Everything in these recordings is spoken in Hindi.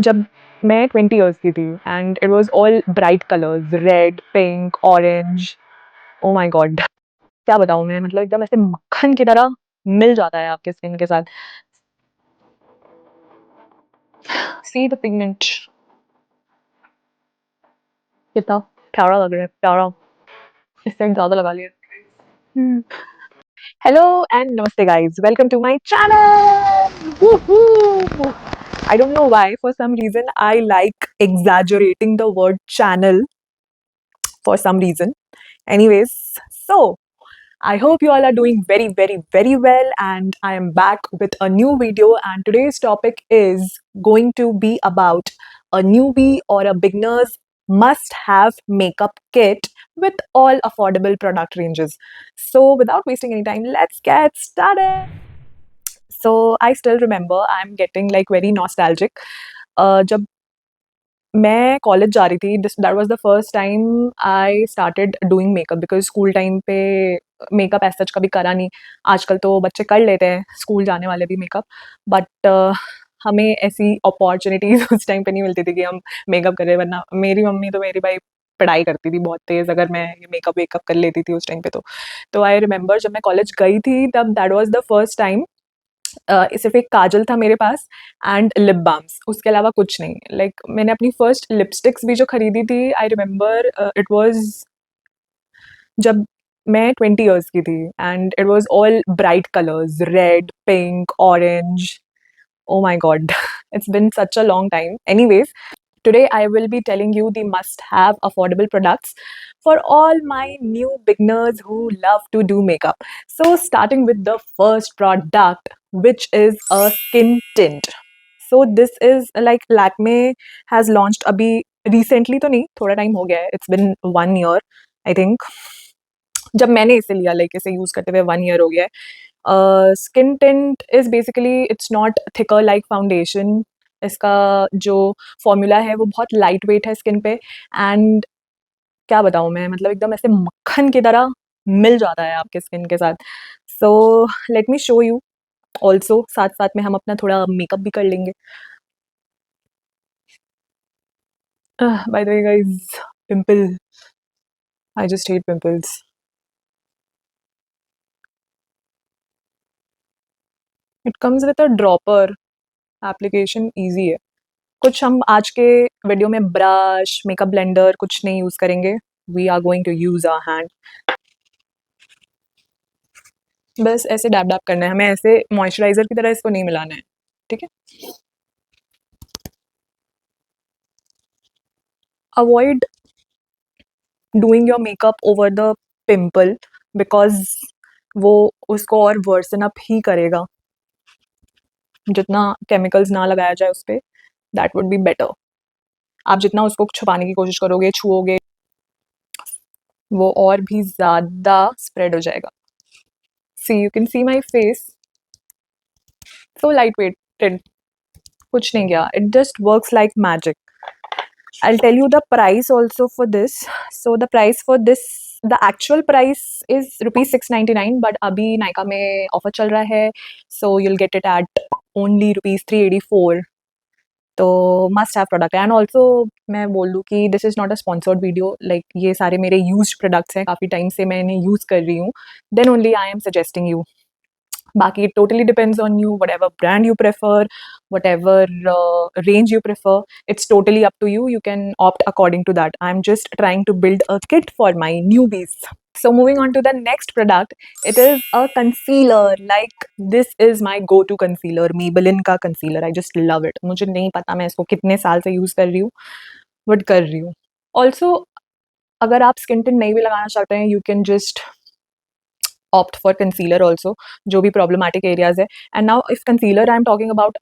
जब मैं 20 इयर्स की थी and it was all bright colours, red, pink, orange. Oh my God! क्या बताऊँ मैं, मतलब एकदम ऐसे मक्खन की तरह मिल जाता है आपके स्किन के साथ। सी द पिगमेंट, कितना प्यारा लग रहा है, प्यारा। इस साइड ज़्यादा लगा लिया। हेलो एंड नमस्ते guys, welcome to my channel. Woohoo! I don't know why, for some reason I like exaggerating the word channel for some reason. Anyways, so I hope you all are doing very, very, very well, and I am back with a new video. And today's topic is going to be about a newbie or a beginner's must have makeup kit with all affordable product ranges. So, without wasting any time, let's get started. So, I still remember I'm getting like very nostalgic. जब मैं कॉलेज जा रही थी, this that was the first time I started doing makeup, because school time पे मेकअप एज़ सच कभी करा नहीं। आजकल तो बच्चे कर लेते हैं, स्कूल जाने वाले भी मेकअप, बट हमें ऐसी अपॉर्च्युनिटीज़ उस टाइम पे नहीं मिलती थी कि हम मेकअप करें, वरना मेरी मम्मी तो मेरी भाई पढ़ाई करती थी बहुत तेज़, अगर मैं ये मेकअप-वेकअप कर लेती थी उस टाइम पे तो। तो आई रिमेंबर जब मैं कॉलेज गई थी तब that was the first time सिर्फ़ एक काजल था मेरे पास एंड लिप बाम्स, उसके अलावा कुछ नहीं। लाइक मैंने अपनी फर्स्ट लिपस्टिक्स भी जो खरीदी थी, आई रिमेंबर इट वाज़ जब मैं 20 इयर्स की थी and it was all bright colours, red, pink, orange. Oh my god! It's been such a long time. Anyways, today I will be telling you the must have affordable products for all my new beginners who love to do makeup. So, starting with the first product, which is a skin tint. So, this is like Lakme has launched abhi recently, तो नहीं, थोड़ा टाइम हो गया है, it's been 1 year I think जब मैंने इसे लिया, लाइक इसे यूज़ करते हुए 1 ईयर हो गया है। Skin tint is basically it's not thicker like foundation. इसका जो फॉर्मूला है वो बहुत लाइट वेट है स्किन पे, एंड क्या बताऊँ मैं, मतलब एकदम ऐसे मक्खन की तरह मिल जाता है आपके स्किन के साथ। So let me show you also, साथ साथ में हम अपना थोड़ा मेकअप भी कर लेंगे। By the way guys, pimple, I just hate pimples. It comes with a dropper, application easy है। कुछ हम आज के वीडियो में ब्रश, मेकअप ब्लेंडर कुछ नहीं यूज़ करेंगे। We are going to use our hand. बस ऐसे डैब-डैब करना है, हमें ऐसे मॉइस्चराइज़र की तरह इसको नहीं मिलाना है, ठीक है? Avoid doing your makeup over the pimple, because वो उसको और वर्सन अप ही करेगा। जितना केमिकल्स ना लगाया जाए उस पे, दैट वुड बी बेटर। आप जितना उसको छुपाने की कोशिश करोगे, छुओगे, वो और भी ज़्यादा स्प्रेड हो जाएगा। See, you can see my face, so light weighted, कुछ नहीं किया, it just works like magic. I'll tell you the price also for this. So the price for this, the actual price is rupees 699, but अभी नायका में ऑफर चल रहा है, so you'll get it at only rupees 384. तो मस्ट हैव प्रोडक्ट है। एंड ऑल्सो मैं बोल दूँ कि this is not a sponsored video, like ये सारे मेरे यूज्ड प्रोडक्ट्स हैं, काफ़ी टाइम से मैं इन्हें यूज़ कर रही हूँ, then only I am suggesting you. Baki, it totally depends on you, whatever brand you prefer, whatever range you prefer. It's totally up to you. You can opt according to that. I'm just trying to build a kit for my newbies. So moving on to the next product, it is a concealer. Like this is my go-to concealer, Maybelline का concealer. I just love it. मुझे नहीं पता मैं इसको कितने साल से यूज़ कर रही हूँ, but कर रही हूँ. Also, अगर आप स्किन टिंट नहीं भी लगाना चाहते हैं, you can just opt for concealer also, जो भी problematic areas है। And now if concealer I am talking about,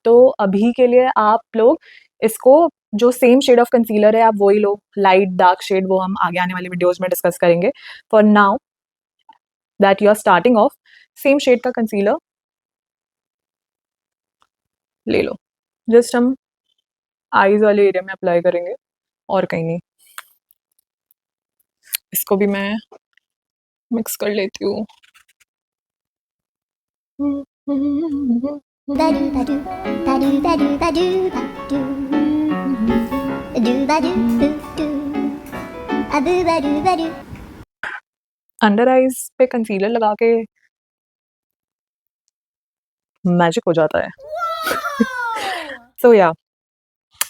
तो अभी के लिए आप लोग इसको, जो सेम शेड ऑफ कंसीलर है आप वही लो, लाइट डार्क शेड वो हम आगे आने वाले वीडियोस में डिस्कस करेंगे। For now that you are starting off, same shade का कंसीलर ले लो, जस्ट हम आईज वाले एरिया में अप्लाई करेंगे और कहीं नहीं। इसको भी मैं मिक्स कर लेती हूँ। ba do ba do ba do ba do ba do ba do do ba do boo do a boo ba do ba do. Under eyes पे कंसीलर लगा के मैजिक हो जाता है. So yeah,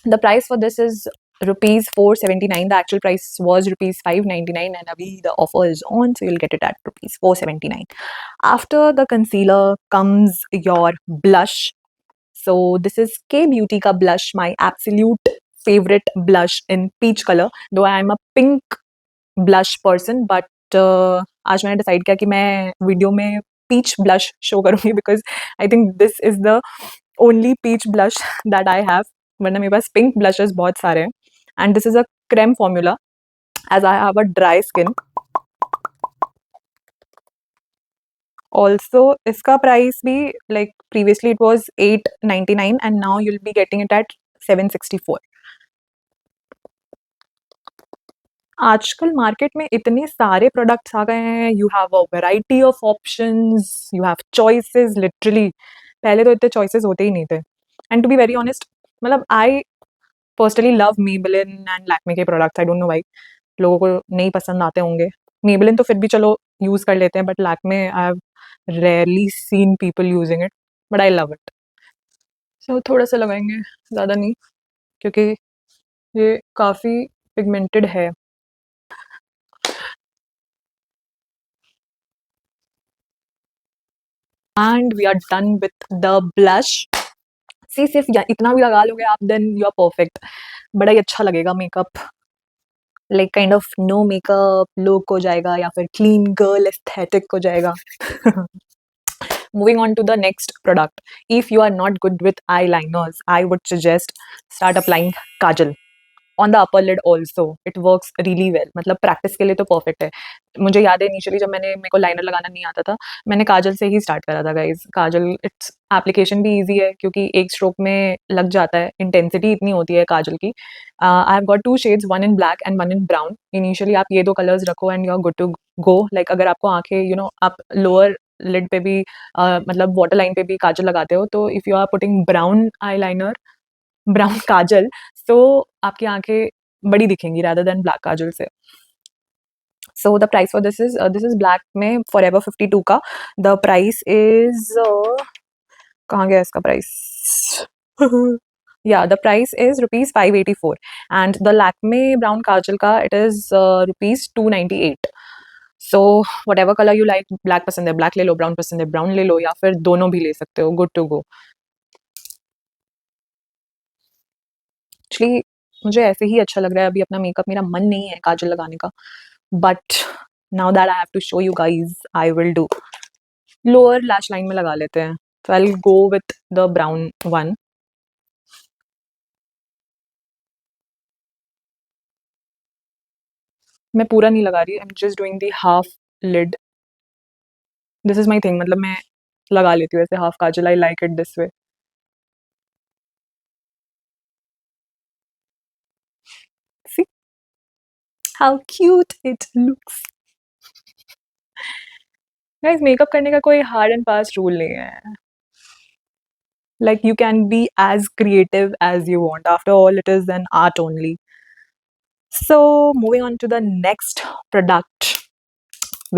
the price for this is rupees 479. The actual price was rupees 599, and abhi the offer is on, so you'll get it at rupees 479. After the concealer comes your blush. So this is K Beauty ka blush, my absolute favorite blush in peach color. Though I am a pink blush person, but आज मैंने डिसाइड किया कि मैं वीडियो में पीच ब्लश शो करूँगी, because I think this is the only peach blush that I have. वरना मेरे पास पिंक ब्लशेस बहुत सारे हैं, and this is a cream formula as I have a dry skin. Also, इसका प्राइस भी like previously it was 899 and now you'll be getting it at 764. आजकल मार्केट में इतने सारे प्रोडक्ट्स आ गए हैं. You have a variety of options, you have choices literally. पहले तो इतने चॉइसेस होते ही नहीं थे. And to be very honest, मतलब I personally love Maybelline and Lakme के products. I don't know why लोगों को नहीं पसंद आते होंगे. मेबेलिन तो फिर भी चलो यूज कर लेते हैं, but Lakme I have rarely seen people using it, but I love it. So थोड़ा सा लगाएंगे, ज़्यादा नहीं, क्योंकि ये काफ़ी पिगमेंटेड है. And we are done with the blush. See सिर्फ इतना भी लगा लोगे आप, देन यू आर परफेक्ट. बड़ा ही अच्छा लगेगा makeup. Like kind of no makeup look हो जाएगा, या फिर क्लीन गर्ल एस्थेटिक हो जाएगा. Moving on to the next product. If you are not good with eyeliners, I would suggest start applying kajal on the upper lid also. It works really well. मतलब प्रैक्टिस के लिए तो परफेक्ट है. मुझे याद है इनिशियली जब मेरे को लाइनर लगाना नहीं आता था, मैंने काजल से ही स्टार्ट करा था गाइज. काजल इट्स एप्लीकेशन भी इजी है, क्योंकि एक स्ट्रोक में लग जाता है. इंटेंसिटी इतनी होती है काजल की. I have got 2 shades, one in black and one in brown. Initially आप ये 2 कलर्स रखो and you are good to go. Like अगर आपको आंखें आप लोअर लिड पे भी मतलब वाटर लाइन पे भी काजल लगाते हो, तो if you are putting brown eyeliner, brown kajal, तो आपकी आंखें बड़ी दिखेंगी rather than ब्लैक काजल से. So the price for this is black में Forever 52 का. The price is कहाँ गया इसका price? Yeah, the price is rupees 584, and the Lakme brown kajal का it is rupees 298. So whatever color you like, black पसंद है black ले लो, brown पसंद है brown ले लो, या फिर दोनों भी ले सकते हो. Good to go. एक्चुअली मुझे ऐसे ही अच्छा लग रहा है अभी अपना मेकअप. मेरा मन नहीं है काजल लगाने का, but now that I have to show you guys, I will do. Lower lash line में लगा लेते हैं, तो I will go with the brown one. मैं पूरा नहीं लगा रही, I am just doing the half lid. This is my thing, मतलब मैं लगा लेती हूँ ऐसे half kajal. I like it this way. See how cute it looks. Guys, makeup करने का कोई हार्ड एंड फास्ट रूल नहीं है. Like, you can be as creative as you want. After all, it is an art only. So, moving on to the next product,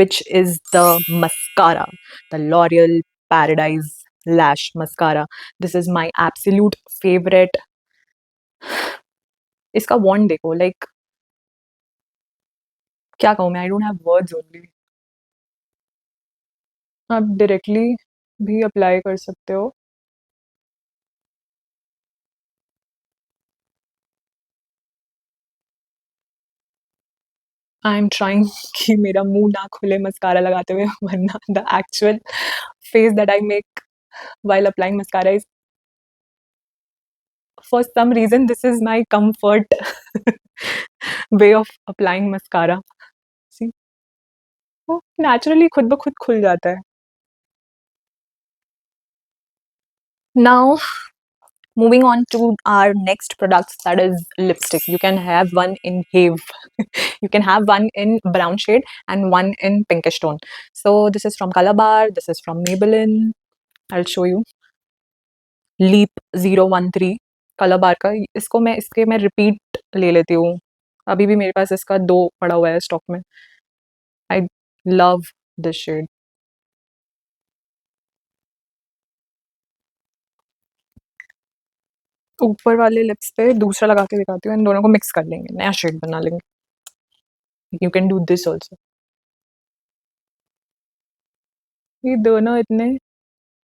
which is the mascara, the L'Oreal Paradise Lash Mascara. This is my absolute favorite. इसका wand देखो, like क्या कहूँ मैं, I don't have words only. आप directly भी apply कर सकते हो. आई एम ट्राइंग कि मेरा मुंह ना खुले मस्कारा लगाते हुए, वरना the actual face that I make while applying mascara is, for some reason, this is my comfort way of applying mascara. See, वो naturally खुद ब खुद खुल जाता है. Now, moving on to our next products, that is lipstick. You can have one in Have. You can have one in brown shade and one in pinkish tone. So this is from Calabar. This is from Maybelline. I'll show you. Lip 013 colour bar का। इसको मैं रिपीट ले लेती हूँ। अभी भी मेरे पास इसका 2 पड़ा हुआ है स्टॉक में। I love this shade. ऊपर वाले लिप्स पे दूसरा लगा के दिखाती हूँ, इन दोनों को मिक्स कर लेंगे, नया शेड बना लेंगे। You can do this also. ये दोनों इतने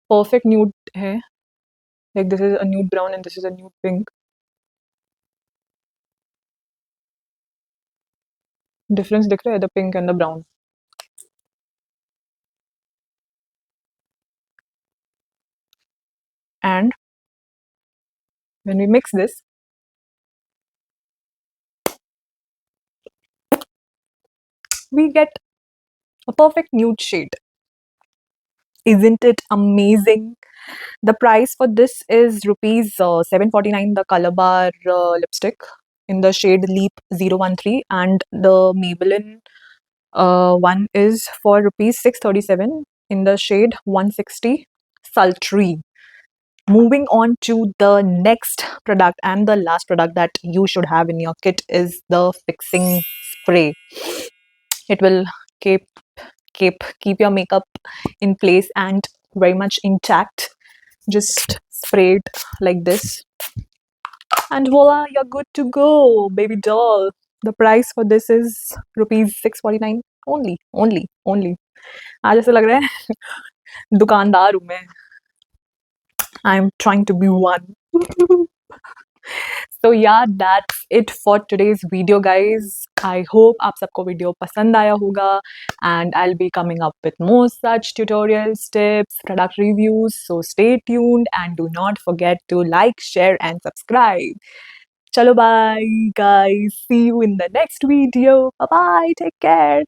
परफेक्ट न्यूड है। Like this is a nude brown and this is a nude pink. Difference दिख रहा है, the pink and the brown. And when we mix this, we get a perfect nude shade. Isn't it amazing? The price for this is rupees 749, the Color Bar lipstick in the shade Leap 013, and the Maybelline one is for rupees 637 in the shade 160 Sultry. Moving on to the next product and the last product that you should have in your kit is the fixing spray. It will keep keep your makeup in place and very much intact. Just spray it like this, and voila, you're good to go, baby doll. The price for this is rupees 649 only, only. आज ऐसा लग रहा है दुकानदार हूँ मैं. I'm trying to be one. So yeah, that's it for today's video, guys. I hope आप सबको वीडियो पसंद आया होगा, and I'll be coming up with more such tutorials, tips, product reviews. So stay tuned and do not forget to like, share, and subscribe. Chalo, bye, guys. See you in the next video. Bye bye. Take care.